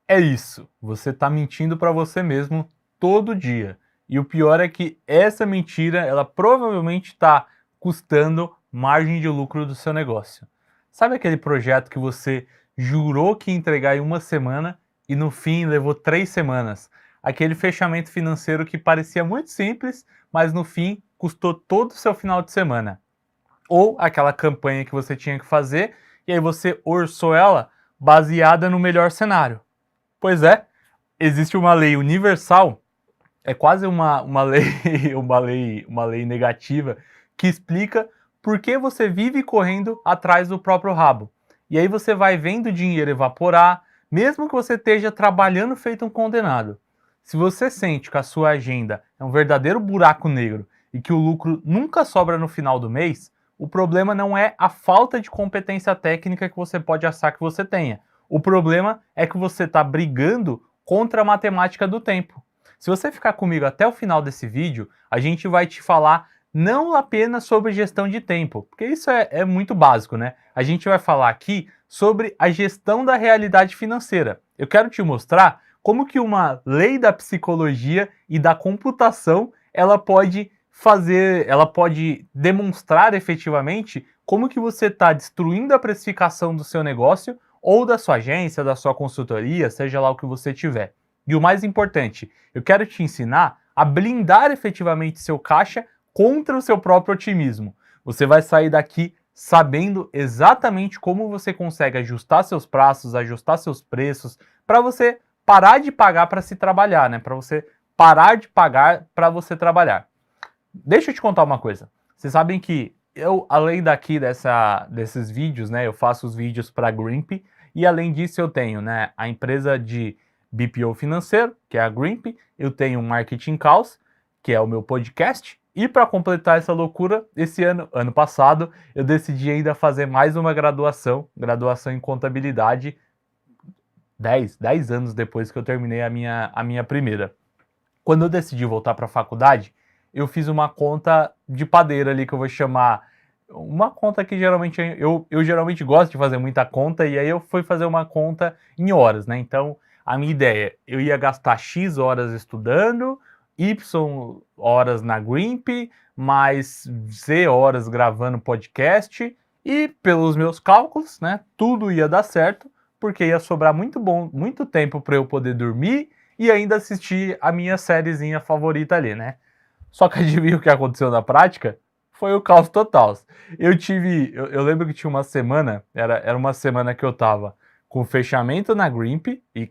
É isso, você está mentindo para você mesmo todo dia. E o pior é que essa mentira, ela provavelmente está custando margem de lucro do seu negócio. Sabe aquele projeto que você jurou que ia entregar em uma semana e no fim levou 3 semanas? Aquele fechamento financeiro que parecia muito simples, mas no fim custou todo o seu final de semana. Ou aquela campanha que você tinha que fazer e aí você orçou ela baseada no melhor cenário. Pois é, existe uma lei universal, é quase uma lei, uma lei negativa, que explica por que você vive correndo atrás do próprio rabo. E aí você vai vendo o dinheiro evaporar, mesmo que você esteja trabalhando feito um condenado. Se você sente que a sua agenda é um verdadeiro buraco negro e que o lucro nunca sobra no final do mês, o problema não é a falta de competência técnica que você pode achar que você tenha. O problema é que você está brigando contra a matemática do tempo. Se você ficar comigo até o final desse vídeo, a gente vai te falar não apenas sobre gestão de tempo, porque isso é muito básico, né? A gente vai falar aqui sobre a gestão da realidade financeira. Eu quero te mostrar como que uma lei da psicologia e da computação ela pode demonstrar efetivamente como que você está destruindo a precificação do seu negócio ou da sua agência, da sua consultoria, seja lá o que você tiver. E o mais importante, eu quero te ensinar a blindar efetivamente seu caixa contra o seu próprio otimismo. Você vai sair daqui sabendo exatamente como você consegue ajustar seus prazos, ajustar seus preços, para você parar de pagar para se trabalhar, né? Para você parar de pagar para você trabalhar. Deixa eu te contar uma coisa. Vocês sabem que eu, além daqui desses vídeos, né? Eu faço os vídeos para Grimp e além disso eu tenho, né? A empresa de BPO financeiro, que é a Grimp. Eu tenho o Marketing Caos, que é o meu podcast. E para completar essa loucura, esse ano passado, eu decidi ainda fazer mais uma graduação em contabilidade, 10 anos depois que eu terminei a minha primeira. Quando eu decidi voltar para a faculdade, eu fiz uma conta de padeiro ali que eu vou chamar. Uma conta que geralmente eu geralmente gosto de fazer muita conta, e aí eu fui fazer uma conta em horas, né? Então a minha ideia, eu ia gastar X horas estudando, Y horas na Grimp, mais Z horas gravando podcast, e pelos meus cálculos, né? Tudo ia dar certo, porque ia sobrar muito tempo para eu poder dormir e ainda assistir a minha sériezinha favorita ali, né? Só que adivinha o que aconteceu na prática? Foi o caos total. Eu lembro que tinha uma semana, era uma semana que eu tava com fechamento na Grimp, e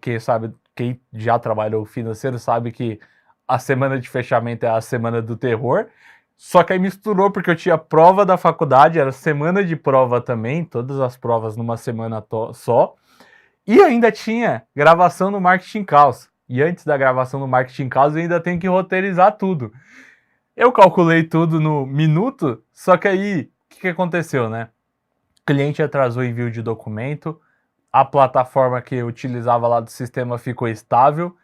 quem já trabalhou financeiro sabe que a semana de fechamento é a semana do terror. Só que aí misturou porque eu tinha prova da faculdade, era semana de prova também, todas as provas numa semana só. E ainda tinha gravação no Marketing Caos. E antes da gravação no Marketing Caos eu ainda tenho que roteirizar tudo. Eu calculei tudo no minuto, só que aí, o que aconteceu, né? O cliente atrasou o envio de documento, a plataforma que eu utilizava lá do sistema ficou estável.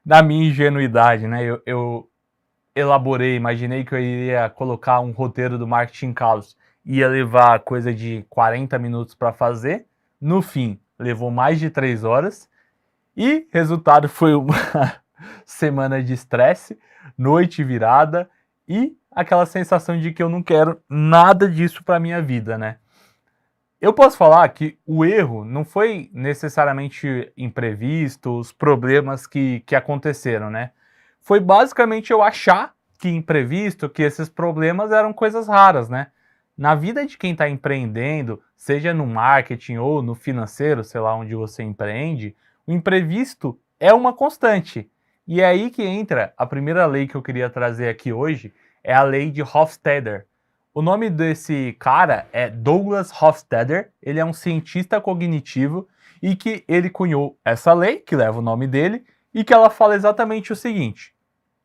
Na minha ingenuidade, né? Eu elaborei, imaginei que eu iria colocar um roteiro do Marketing Caos, ia levar coisa de 40 minutos para fazer. No fim, levou mais de 3 horas. E resultado foi uma semana de estresse, noite virada e aquela sensação de que eu não quero nada disso para minha vida, né? Eu posso falar que o erro não foi necessariamente imprevisto, os problemas que aconteceram, né? Foi basicamente eu achar que imprevisto, que esses problemas eram coisas raras, né? Na vida de quem está empreendendo, seja no marketing ou no financeiro, sei lá onde você empreende, o imprevisto é uma constante. E é aí que entra a primeira lei que eu queria trazer aqui hoje, é a lei de Hofstadter. O nome desse cara é Douglas Hofstadter, ele é um cientista cognitivo e que ele cunhou essa lei, que leva o nome dele, e que ela fala exatamente o seguinte: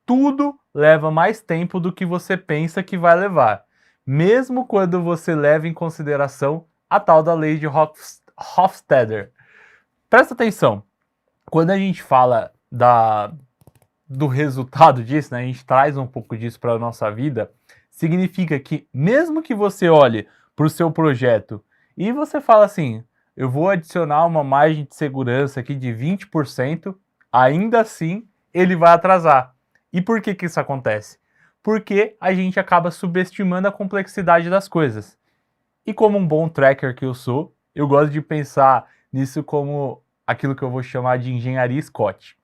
tudo leva mais tempo do que você pensa que vai levar, mesmo quando você leva em consideração a tal da lei de Hofstadter. Presta atenção, quando a gente fala do resultado disso, né, a gente traz um pouco disso para a nossa vida, significa que mesmo que você olhe para o seu projeto e você fala assim, eu vou adicionar uma margem de segurança aqui de 20%, ainda assim ele vai atrasar. E por que isso acontece? Porque a gente acaba subestimando a complexidade das coisas. E como um bom tracker que eu sou, eu gosto de pensar nisso como aquilo que eu vou chamar de engenharia Scott.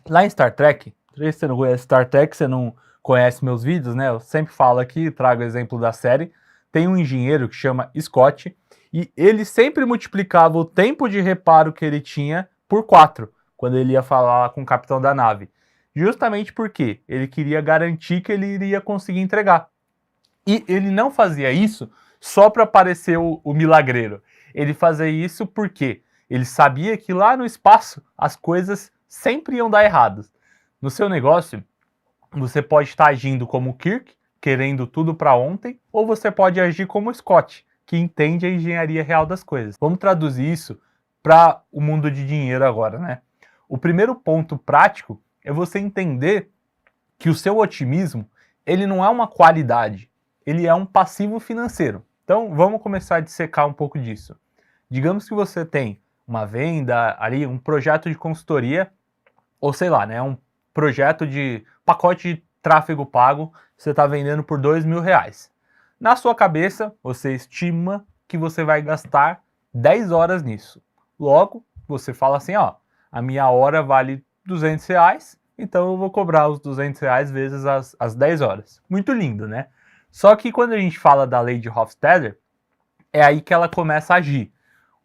Lá em Star Trek, se você não conhece Star Trek, você não conhece meus vídeos, né? Eu sempre falo aqui, trago o exemplo da série. Tem um engenheiro que chama Scott e ele sempre multiplicava o tempo de reparo que ele tinha por 4 quando ele ia falar com o capitão da nave. Justamente porque ele queria garantir que ele iria conseguir entregar. E ele não fazia isso só para parecer o milagreiro. Ele fazia isso porque ele sabia que lá no espaço as coisas sempre iam dar erradas. No seu negócio, você pode estar agindo como Kirk, querendo tudo para ontem, ou você pode agir como Scott, que entende a engenharia real das coisas. Vamos traduzir isso para o mundo de dinheiro agora, né? O primeiro ponto prático é você entender que o seu otimismo, ele não é uma qualidade, ele é um passivo financeiro. Então, vamos começar a dissecar um pouco disso. Digamos que você tem uma venda ali, um projeto de consultoria, ou sei lá, né, um projeto de pacote de tráfego pago, você está vendendo por R$ 2.000. Na sua cabeça, você estima que você vai gastar 10 horas nisso. Logo, você fala assim, ó, a minha hora vale R$ 200, então eu vou cobrar os R$ 200 vezes as 10 horas. Muito lindo, né? Só que quando a gente fala da lei de Hofstadter, é aí que ela começa a agir.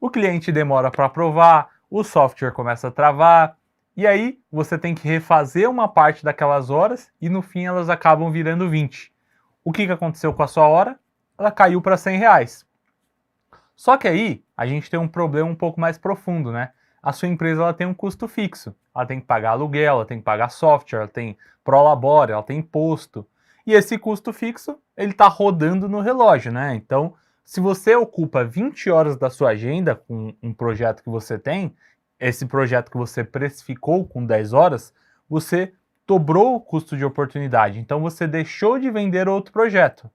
O cliente demora para aprovar, o software começa a travar, e aí você tem que refazer uma parte daquelas horas e no fim elas acabam virando 20. O que aconteceu com a sua hora? Ela caiu para R$ 100. Só que aí a gente tem um problema um pouco mais profundo, né? A sua empresa ela tem um custo fixo. Ela tem que pagar aluguel, ela tem que pagar software, ela tem prolabore, ela tem imposto. E esse custo fixo, ele está rodando no relógio, né? Então, se você ocupa 20 horas da sua agenda com um projeto que você tem, esse projeto que você precificou com 10 horas, você dobrou o custo de oportunidade. Então, você deixou de vender outro projeto.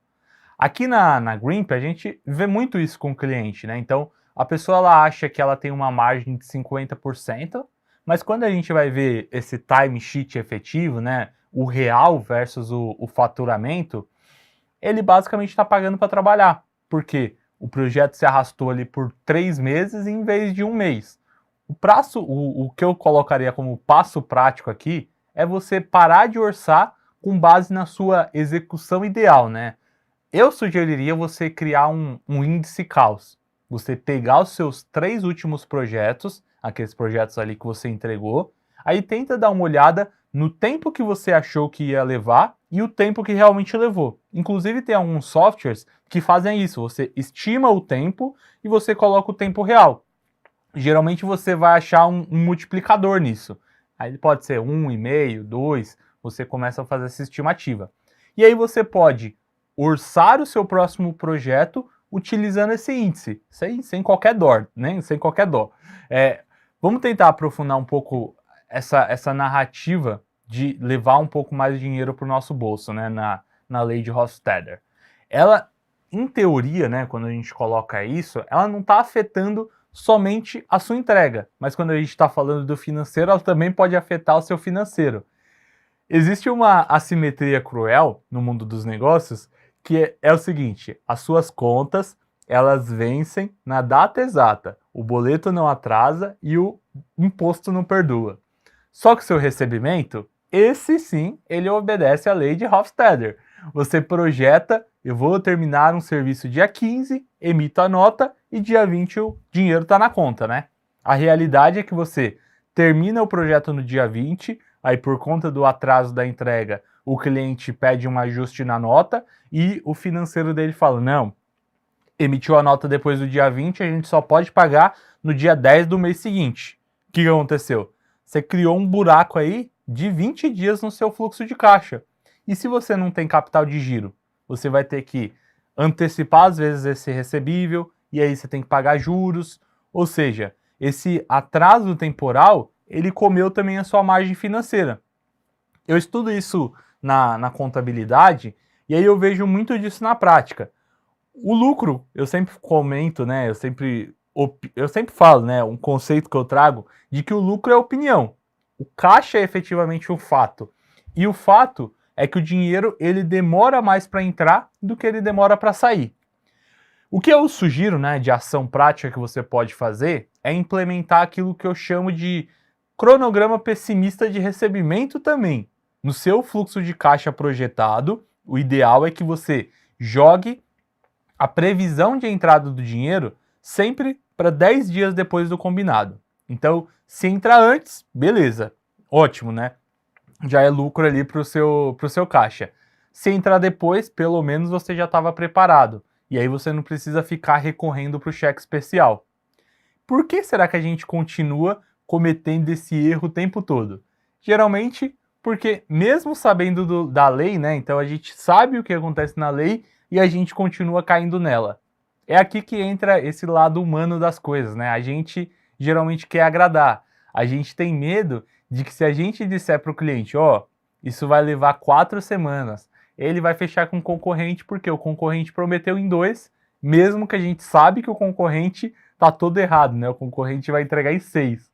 Aqui na Grimp, a gente vê muito isso com o cliente, né? Então, a pessoa ela acha que ela tem uma margem de 50%, mas quando a gente vai ver esse time sheet efetivo, né? O real versus o faturamento, ele basicamente está pagando para trabalhar. Porque o projeto se arrastou ali por 3 meses em vez de um mês. O que eu colocaria como passo prático aqui é você parar de orçar com base na sua execução ideal, né? Eu sugeriria você criar um índice caos. Você pegar os seus 3 últimos projetos, aqueles projetos ali que você entregou, aí tenta dar uma olhada no tempo que você achou que ia levar e o tempo que realmente levou. Inclusive tem alguns softwares que fazem isso, você estima o tempo e você coloca o tempo real. Geralmente você vai achar um multiplicador nisso. Aí pode ser 1,5, 2, você começa a fazer essa estimativa. E aí você pode orçar o seu próximo projeto utilizando esse índice, sem qualquer dó, né? Sem qualquer dó. Vamos tentar aprofundar um pouco essa narrativa de levar um pouco mais de dinheiro para o nosso bolso, né? Na lei de Hofstadter. Ela, em teoria, né, quando a gente coloca isso, ela não está afetando somente a sua entrega, mas quando a gente está falando do financeiro, ela também pode afetar o seu financeiro. Existe uma assimetria cruel no mundo dos negócios que é o seguinte, as suas contas, elas vencem na data exata, o boleto não atrasa e o imposto não perdoa. Só que o seu recebimento, esse sim, ele obedece à lei de Hofstadter. Você projeta, eu vou terminar um serviço dia 15, emito a nota e dia 20 o dinheiro está na conta, né? A realidade é que você termina o projeto no dia 20, aí por conta do atraso da entrega, o cliente pede um ajuste na nota e o financeiro dele fala, não, emitiu a nota depois do dia 20, a gente só pode pagar no dia 10 do mês seguinte. O que aconteceu? Você criou um buraco aí de 20 dias no seu fluxo de caixa. E se você não tem capital de giro, você vai ter que antecipar às vezes esse recebível, e aí você tem que pagar juros, ou seja, esse atraso temporal, ele comeu também a sua margem financeira. Eu estudo isso na contabilidade, e aí eu vejo muito disso na prática. O lucro, eu sempre comento, né? Eu sempre eu sempre falo, né, um conceito que eu trago de que o lucro é opinião. O caixa é efetivamente um fato. E o fato é que o dinheiro ele demora mais para entrar do que ele demora para sair. O que eu sugiro, né, de ação prática que você pode fazer é implementar aquilo que eu chamo de cronograma pessimista de recebimento também. No seu fluxo de caixa projetado, o ideal é que você jogue a previsão de entrada do dinheiro sempre para 10 dias depois do combinado. Então, se entrar antes, beleza, ótimo, né? Já é lucro ali para o seu caixa. Se entrar depois, pelo menos você já estava preparado. E aí você não precisa ficar recorrendo para o cheque especial. Por que será que a gente continua cometendo esse erro o tempo todo? Geralmente porque mesmo sabendo da lei, né? Então a gente sabe o que acontece na lei e a gente continua caindo nela. É aqui que entra esse lado humano das coisas, né? A gente geralmente quer agradar. A gente tem medo de que se a gente disser para o cliente, ó, isso vai levar 4 semanas, ele vai fechar com o concorrente porque o concorrente prometeu em 2, mesmo que a gente sabe que o concorrente tá todo errado, né? O concorrente vai entregar em 6.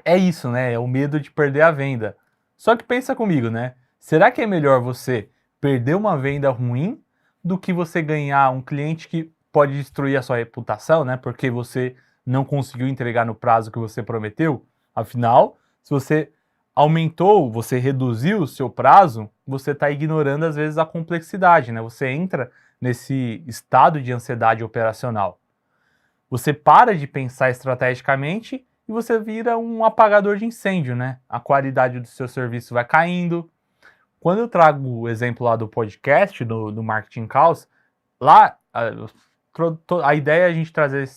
É isso, né? É o medo de perder a venda. Só que pensa comigo, né? Será que é melhor você perder uma venda ruim do que você ganhar um cliente que pode destruir a sua reputação, né? Porque você não conseguiu entregar no prazo que você prometeu? Afinal, se você aumentou, você reduziu o seu prazo, você está ignorando às vezes a complexidade, né? Você entra nesse estado de ansiedade operacional. Você para de pensar estrategicamente e você vira um apagador de incêndio, né? A qualidade do seu serviço vai caindo. Quando eu trago o exemplo lá do podcast, do Marketing Caos, lá a ideia é a gente trazer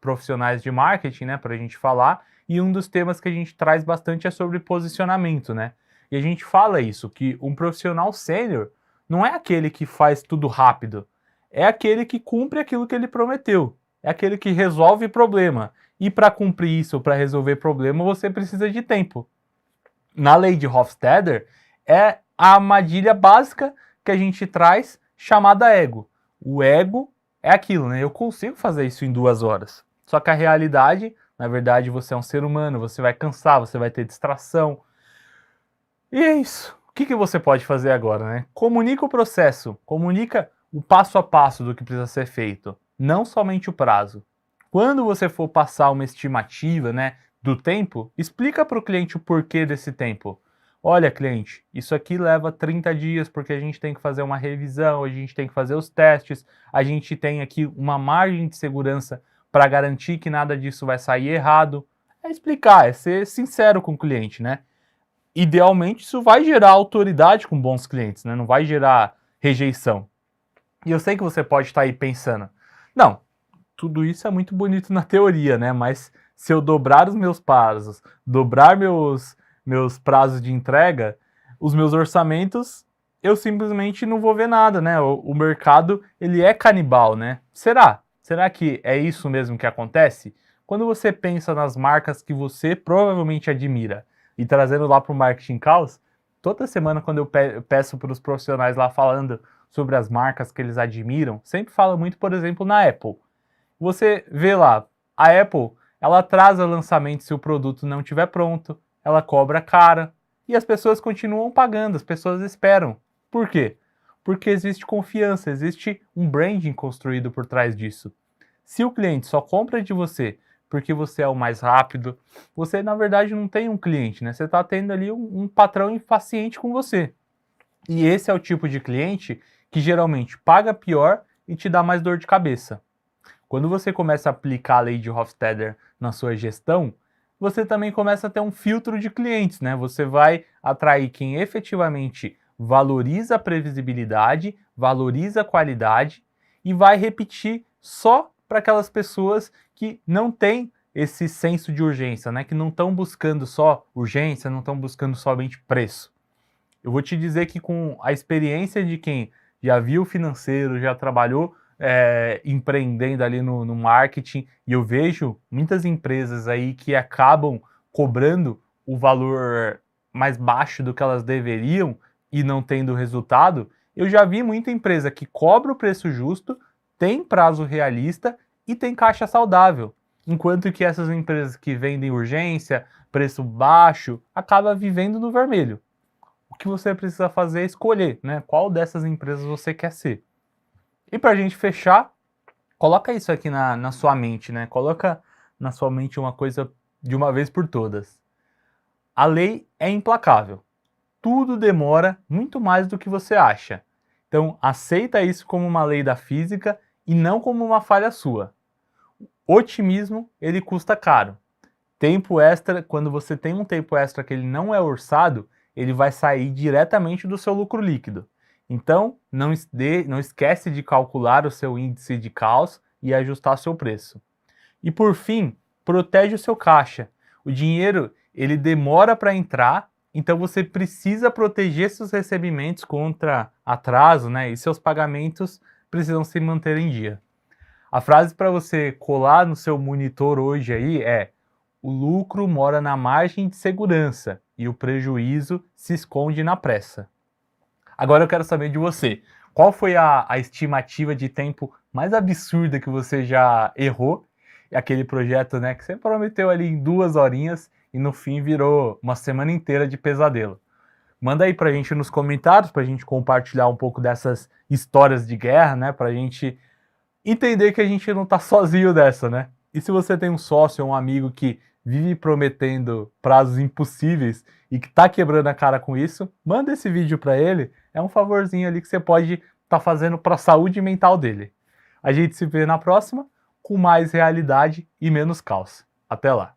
profissionais de marketing, né, para a gente falar, e um dos temas que a gente traz bastante é sobre posicionamento, né? E a gente fala isso, que um profissional sênior não é aquele que faz tudo rápido, é aquele que cumpre aquilo que ele prometeu, é aquele que resolve problema. E para cumprir isso, para resolver problema, você precisa de tempo. Na lei de Hofstadter, é a armadilha básica que a gente traz, chamada ego. O ego é aquilo, né? Eu consigo fazer isso em 2 horas. Só que a realidade, na verdade, você é um ser humano, você vai cansar, você vai ter distração. E é isso. O que você pode fazer agora, né? Comunica o processo, comunica o passo a passo do que precisa ser feito, não somente o prazo. Quando você for passar uma estimativa, né, do tempo, explica para o cliente o porquê desse tempo. Olha, cliente, isso aqui leva 30 dias porque a gente tem que fazer uma revisão, a gente tem que fazer os testes, a gente tem aqui uma margem de segurança para garantir que nada disso vai sair errado. É explicar, é ser sincero com o cliente, né? Idealmente, isso vai gerar autoridade com bons clientes, né? Não vai gerar rejeição. E eu sei que você pode estar aí pensando, não, tudo isso é muito bonito na teoria, né? Mas se eu dobrar os meus prazos, dobrar meus prazos de entrega, os meus orçamentos, eu simplesmente não vou ver nada, né? O mercado, ele é canibal, né? Será? Será que é isso mesmo que acontece? Quando você pensa nas marcas que você provavelmente admira e trazendo lá para o Marketing Caos, toda semana quando eu peço para os profissionais lá falando sobre as marcas que eles admiram, sempre fala muito, por exemplo, na Apple. Você vê lá, a Apple, ela atrasa o lançamento se o produto não estiver pronto, ela cobra cara, e as pessoas continuam pagando, as pessoas esperam. Por quê? Porque existe confiança, existe um branding construído por trás disso. Se o cliente só compra de você porque você é o mais rápido, você na verdade não tem um cliente, né? Você está tendo ali um patrão impaciente com você. E esse é o tipo de cliente que geralmente paga pior e te dá mais dor de cabeça. Quando você começa a aplicar a lei de Hofstadter na sua gestão, você também começa a ter um filtro de clientes, né? Você vai atrair quem efetivamente valoriza a previsibilidade, valoriza a qualidade e vai repetir só para aquelas pessoas que não têm esse senso de urgência, né? Que não estão buscando só urgência, não estão buscando somente preço. Eu vou te dizer que com a experiência de quem já viu o financeiro, já trabalhou empreendendo ali no marketing, e eu vejo muitas empresas aí que acabam cobrando o valor mais baixo do que elas deveriam e não tendo resultado. Eu já vi muita empresa que cobra o preço justo, tem prazo realista e tem caixa saudável. Enquanto que essas empresas que vendem urgência, preço baixo, acaba vivendo no vermelho. O que você precisa fazer é escolher, né? Qual dessas empresas você quer ser. E para a gente fechar, coloca isso aqui na sua mente, né? Coloca na sua mente uma coisa de uma vez por todas. A lei é implacável. Tudo demora muito mais do que você acha. Então, aceita isso como uma lei da física e não como uma falha sua. Otimismo, ele custa caro. Tempo extra, quando você tem um tempo extra que ele não é orçado, ele vai sair diretamente do seu lucro líquido. Então, não esquece de calcular o seu índice de caos e ajustar seu preço. E por fim, protege o seu caixa. O dinheiro, ele demora para entrar, então você precisa proteger seus recebimentos contra atraso, né? E seus pagamentos precisam se manter em dia. A frase para você colar no seu monitor hoje aí é: o lucro mora na margem de segurança e o prejuízo se esconde na pressa. Agora eu quero saber de você. Qual foi a estimativa de tempo mais absurda que você já errou? Aquele projeto, né, que você prometeu ali em 2 horinhas e no fim virou uma semana inteira de pesadelo. Manda aí pra gente nos comentários, pra gente compartilhar um pouco dessas histórias de guerra, né, pra gente entender que a gente não tá sozinho dessa, né? E se você tem um sócio ou um amigo que vive prometendo prazos impossíveis e que tá quebrando a cara com isso, manda esse vídeo para ele, é um favorzinho ali que você pode estar fazendo para a saúde mental dele. A gente se vê na próxima com mais realidade e menos caos. Até lá.